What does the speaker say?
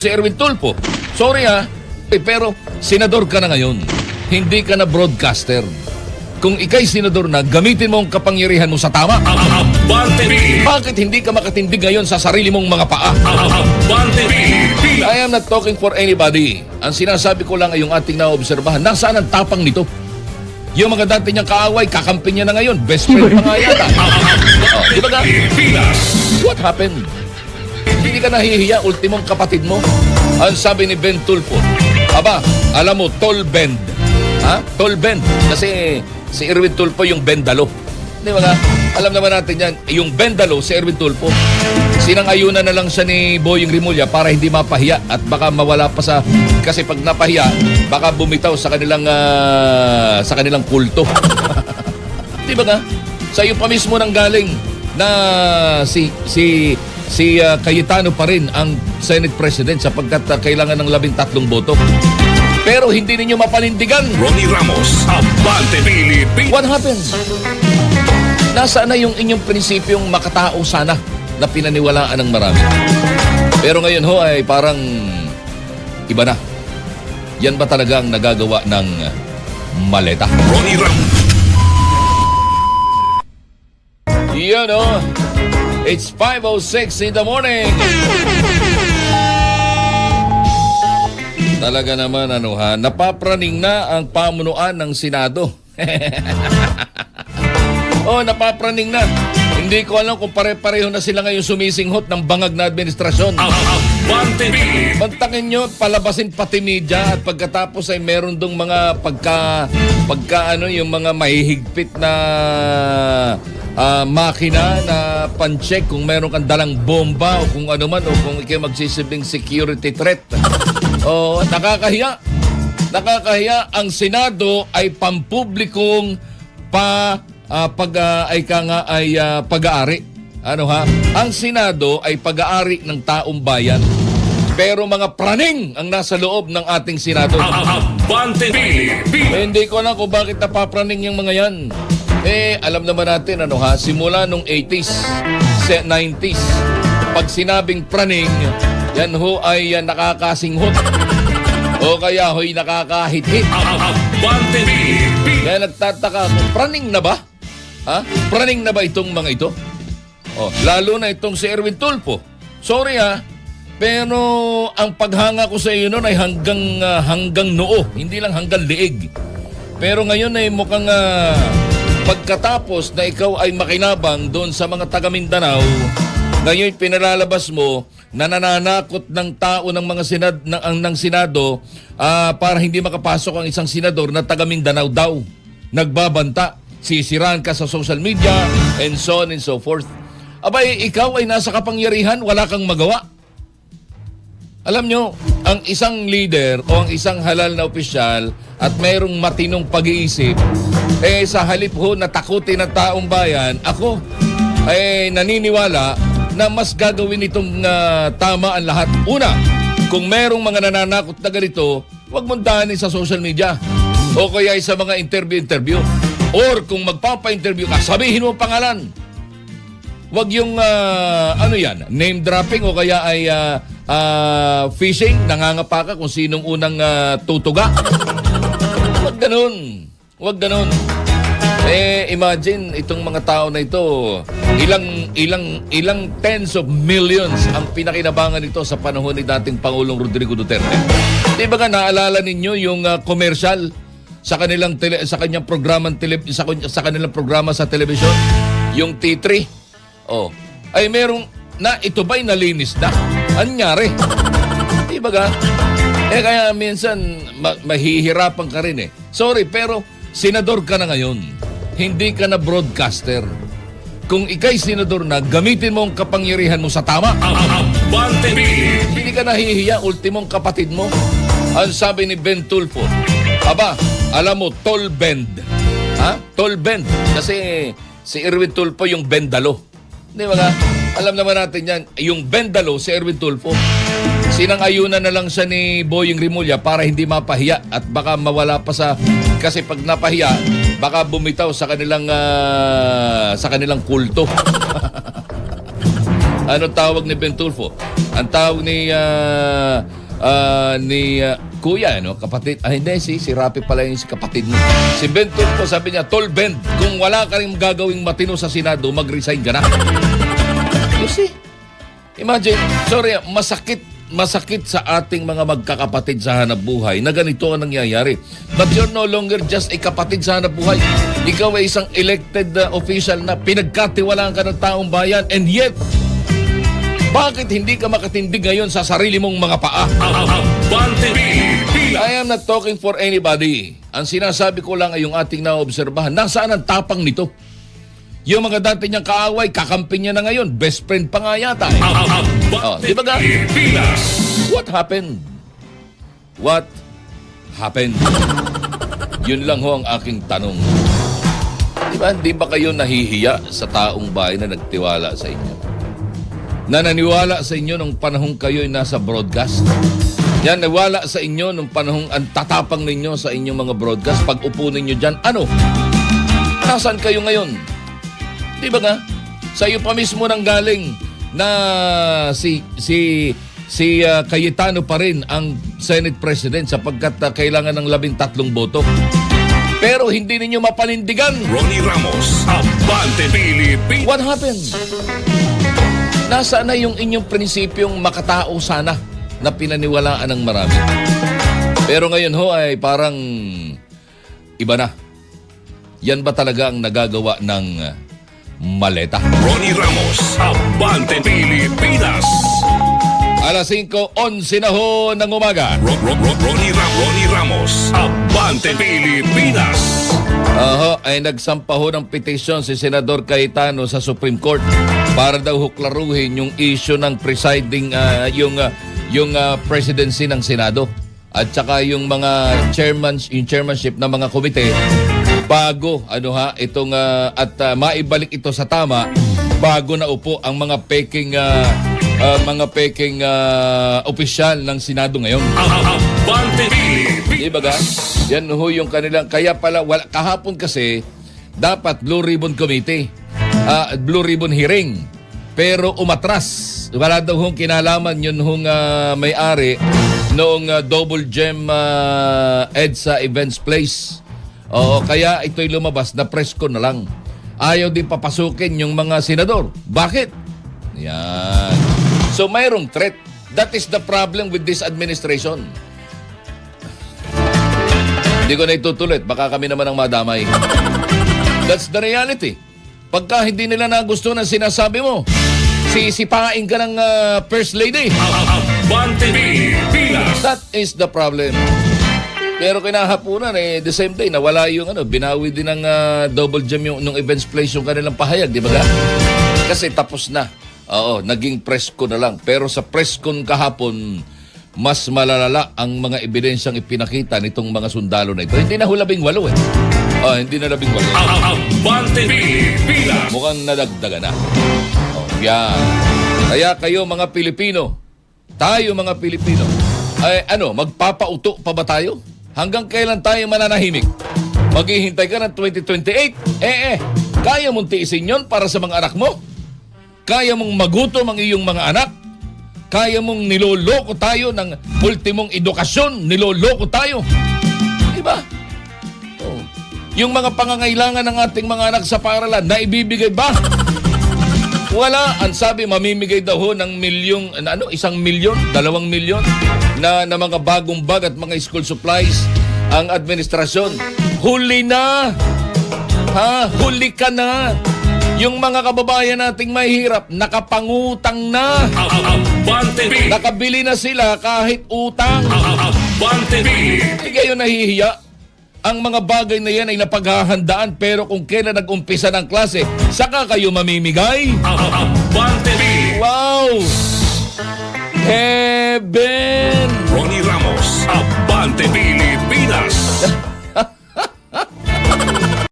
Si Erwin Tulfo, sorry pero senador ka na ngayon. Hindi ka na broadcaster. Kung ikay senador na, gamitin mo ang kapangyarihan mo sa tama. Bakit hindi ka makatindig ngayon sa sarili mong mga paa? I am not talking for anybody. Ang sinasabi ko lang ay yung ating naobserbahan. Nasaan ang tapang nito? Yung mga dati niyang kaaway, kakampi niya na ngayon. Best friend pa nga yata. Di ba ga? What happened? Hindi ka nahihiya, ultimong kapatid mo. Ang sabi ni Ben Tulfo, aba, alam mo, tall bend. Tall bend. Kasi si Erwin Tulfo yung bendalo. Di ba nga? Alam naman natin yan, yung bendalo si Erwin Tulfo. Sinangayunan na lang siya ni Boying Rimulya para hindi mapahiya at baka mawala pa sa... Kasi pag napahiya, baka bumitaw sa kanilang kulto. Di ba nga? Sa iyo pa mismo nang galing na si Cayetano pa rin ang Senate President sapagkat kailangan ng 13 boto. Pero hindi ninyo mapanindigan. Ronnie Ramos, Abante Pilipinas. What happens? Nasaan na yung inyong prinsipyong makatao sana na pinaniwalaan ng marami? Pero ngayon ho ay parang iba na. Yan ba talaga ang nagagawa ng maleta? Ronnie Ramos. Yan o. It's 5:06 in the morning. Talaga naman napapraning na ang pamunuan ng Senado. Napapraning na. Hindi ko alam kung pare-pareho na sila ngayon sumisinghot ng bangag na administrasyon. Bantakin nyo, palabasin pati media at pagkatapos ay meron dong mga yung mga mahihigpit na makina na pan-check kung meron kang dalang bomba o kung ano man o kung ikay magsisilbing security threat. Nakakahiya. Nakakahiya. Ang Senado ay pampublikong pag-aari. Ang Senado ay pag-aari ng taong bayan. Pero mga praning ang nasa loob ng ating Senado. Hindi ko alam kung bakit napapraning yung mga yan. Alam naman natin, simula nung 80s, 90s, pag sinabing praning, yan ho ay nakakasinghot. O kaya ho'y nakakahit-hit. Kaya nagtataka ako, praning na ba? Praning na ba itong mga ito? Lalo na itong si Erwin Tulfo. Sorry pero ang paghanga ko sa iyo noon ay hanggang noo, hindi lang hanggang liig. Pero ngayon ay mukhang pagkatapos na ikaw ay makinabang doon sa mga taga Mindanao, ngayon pinalalabas mo na nananakot ng tao ng mga ng Senado para hindi makapasok ang isang senador na taga Mindanao daw. Nagbabanta, sisiraan ka sa social media and so on and so forth. Abay, ikaw ay nasa kapangyarihan, wala kang magawa. Alam nyo, ang isang leader o ang isang halal na opisyal at mayroong matinong pag-iisip, sa halip ho na takutin ng taong bayan, ako ay naniniwala na mas gagawin itong tama ang lahat. Una, kung mayroong mga nananakot na ganito, huwag mong dahanin sa social media o kaya sa mga interview. Or kung magpapa-interview ka, sabihin mo pangalan. Huwag yung name dropping o kaya ay phishing, nangangapa ka kung sinong unang tutuga. Huwag ganun. Huwag ganun. Imagine itong mga tao na ito, ilang tens of millions ang pinakinabangan nito sa panahon ni dating Pangulong Rodrigo Duterte. Di ba naalala ninyo yung commercial sa kanilang kanyang kanilang programa sa telebisyon, yung T3? Ay merong ito ba'y nalinis na? Anyari? Di ba kaya minsan mahihirapan ka rin Sorry, pero senador ka na ngayon. Hindi ka na broadcaster. Kung ikay senador na, gamitin mo ang kapangyarihan mo sa tama. Hindi ka nahihiya, ultimong kapatid mo. Ang sabi ni Ben Tulfo, aba, alam mo, tall bend. Tall bend. Kasi si Erwin Tulfo yung bendalo. Di ba Alam naman natin yan, yung bendalo si Erwin Tulfo. Sinangayunan na lang siya ni Boying Rimulya para hindi mapahiya at baka mawala pa sa... Kasi pag napahiya, baka bumitaw sa kanilang kulto. Ano tawag ni Ben Tulfo? Ang tawag ni Kuya, no? Kapatid. Hindi, si Rapi pala yung si kapatid mo. Si Ben Tulfo, sabi niya, Tol Ben, kung wala ka rin gagawing matino sa Senado, mag-resign ka na. You see? Imagine, sorry, masakit sa ating mga magkakapatid sa hanap buhay na ganito ang nangyayari. But you're no longer just a kapatid sa hanap buhay. Ikaw ay isang elected official na pinagkatiwalaan ka ng taong bayan, and yet, bakit hindi ka makatindig ngayon sa sarili mong mga paa? Abante Pilipinas. I am not talking for anybody. Ang sinasabi ko lang ay yung ating naobserbahan. Nasaan ang tapang nito? Yung mga dati niyang kaaway, kakampi niya na ngayon. Best friend pa nga yata. Di ba ga? Pilipinas. What happened? What happened? Yun lang ho ang aking tanong. Di ba kayo nahihiya sa taong bayan na nagtiwala sa inyo? Na naniwala sa inyo nung panahong kayo'y nasa broadcast? Yan, nawala sa inyo nung panahong ang tatapang ninyo sa inyong mga broadcast. Pag upo ninyo dyan, ano? Nasaan kayo ngayon? Di ba nga? Sa iyo pa mismo nang galing na si Cayetano pa rin ang Senate President sapagkat kailangan ng 13 boto. Pero hindi ninyo mapanindigan. Ronnie Ramos. Abante Pilipinas. What happened? Nasaan na yung inyong prinsipyong makatao sana na pinaniwalaan ng marami? Pero ngayon ho ay parang iba na. Yan ba talaga ang nagagawa ng maleta? Ronnie Ramos. Abante Pilipinas. Alas 5:11 na ho ng umaga. Ronnie Ramos. Abante Pilipinas. Ay nagsampa ho ng petisyon si Senador Cayetano sa Supreme Court para daw huklaruhin yung issue ng presiding yung presidency ng Senado at saka yung mga chairmanship ng mga komite bago itong maibalik ito sa tama bago na upo ang mga peking opisyal ng Senado ngayon. Abante Pilipinas. Di ba ga? Yan ho yung kanilang, kaya pala, kahapon kasi, dapat Blue Ribbon Committee, Blue Ribbon Hearing, pero umatras. Wala daw hong kinalaman yun hong may-ari noong Double Gem EDSA Events Place. Oo, kaya ito'y lumabas na presko na lang. Ayaw din papasukin yung mga senador. Bakit? Yan. So mayroong threat. That is the problem with this administration. Hindi ko na itutulit. Baka kami naman ang madamay. That's the reality. Pagka hindi nila nagusto ng sinasabi mo, sisipain ka ng First Lady. Abante Pilipinas. That is the problem. Pero kinahapunan, the same day, nawala yung binawi din ng Double Gem yung nung events place yung kanilang pahayag, di ba ga? Kasi tapos na. Oo, naging press con na lang. Pero sa press con kahapon, mas malalala ang mga ebidensyang ipinakita nitong mga sundalo na ito. Hindi na ho 18 hindi na 18. Abante Pilipinas. Mukhang nadagdagan na. Yan. Kaya kayo mga Pilipino, tayo mga Pilipino, ay magpapauto pa ba tayo? Hanggang kailan tayo mananahimik? Maghihintay ka ng 2028? Kaya mong tiisin yun para sa mga anak mo? Kaya mong magutom ang iyong mga anak? Kaya mong niloloko tayo ng ultimong edukasyon? Niloloko tayo? Diba? Oh. Yung mga pangangailangan ng ating mga anak sa paaralan, naibibigay ba? Wala. Ang sabi, mamimigay daw ho ng 1 milyon, 2 milyon na mga bagong bag at mga school supplies ang administrasyon. Huli na! Huli ka na! Yung mga kababayan nating mahihirap, nakapangutang na. Nakabili na sila kahit utang. Hindi kayo nahihiya. Ang mga bagay na yan ay napaghahandaan, pero kung kailan nag-umpisa ng klase, saka kayo mamimigay. Wow! Heaven!